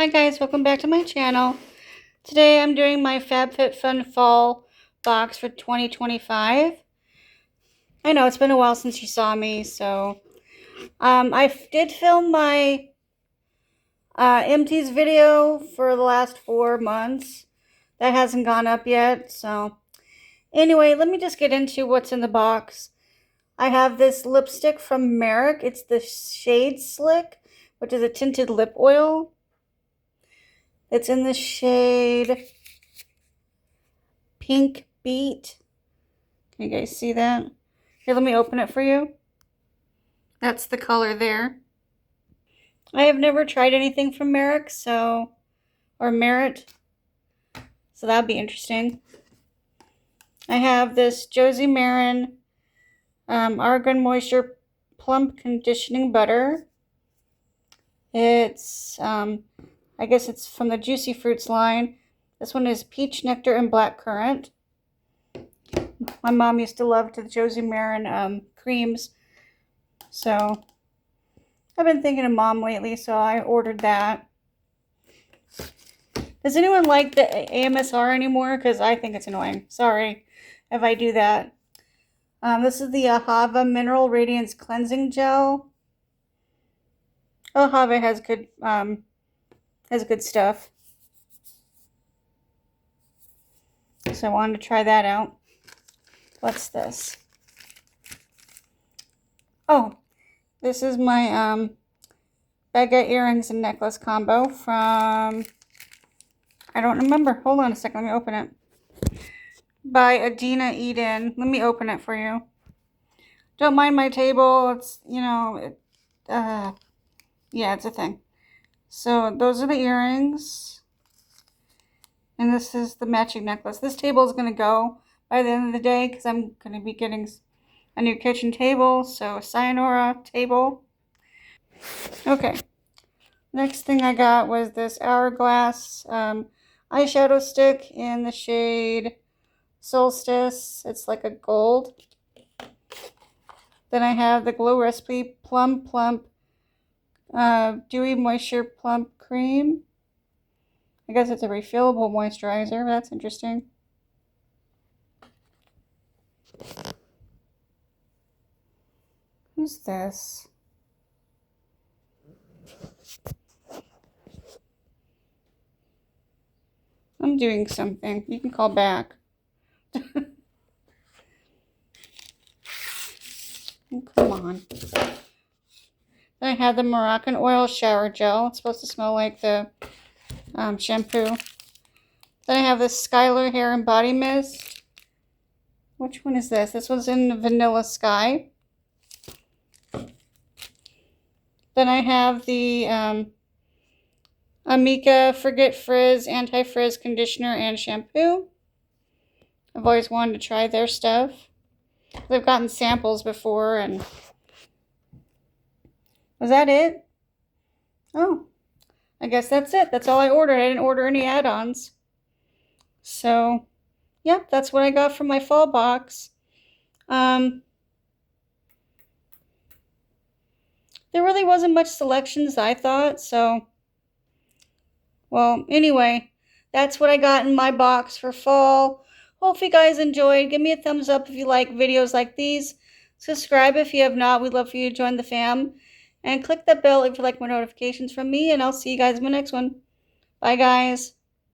Hi guys, welcome back to my channel. Today I'm doing my Fab Fit Fun fall box for 2025. I know it's been a while since you saw me, so I did film my empties video for the last 4 months. That hasn't gone up yet, so anyway, let me just get into what's in the box. I have this lipstick from Merrick. It's the shade Slick, which is a tinted lip oil. It's in the shade Pink Beat. Can you guys see that? Here, let me open it for you. That's the color there. I have never tried anything from Merrick, or Merit, so that'd be interesting. I have this Josie Marin Argan Moisture Plump Conditioning Butter. It's, I guess it's from the Juicy Fruits line. This one is Peach Nectar and Black Currant. My mom used to love the Josie Marin creams, so I've been thinking of Mom lately, so I ordered that. Does anyone like the AMSR anymore? Because I think it's annoying. Sorry if I do that. This is the Ahava Mineral Radiance Cleansing Gel. Ahava has good stuff. So I wanted to try that out. What's this? Oh, this is my baguette earrings and necklace combo from, I don't remember. Hold on a second. Let me open it. By Adina Eden. Let me open it for you. Don't mind my table. It's, yeah, it's a thing. So those are the earrings. And this is the matching necklace. This table is going to go by the end of the day because I'm going to be getting a new kitchen table. So Sayonara table. Okay. Next thing I got was this Hourglass eyeshadow stick in the shade Solstice. It's like a gold. Then I have the Glow Recipe Plum Plump Dewy Moisture Plump Cream. I guess it's a refillable moisturizer. That's interesting. Who's this? I'm doing something. You can call back. Oh, come on. Then I have the Moroccan Oil Shower Gel. It's supposed to smell like the shampoo. Then I have this Skylar Hair and Body Mist. Which one is this? This one's in Vanilla Sky. Then I have the Amika Forget Frizz Anti-Frizz Conditioner and Shampoo. I've always wanted to try their stuff. They've gotten samples before, and was that it? Oh, I guess that's it. That's all I ordered. I didn't order any add-ons. So, yep, that's what I got from my fall box. There really wasn't much selections, I thought, so, well, anyway, that's what I got in my box for fall. Hope you guys enjoyed. Give me a thumbs up if you like videos like these. Subscribe if you have not. We'd love for you to join the fam. And click that bell if you like more notifications from me, and I'll see you guys in my next one. Bye, guys.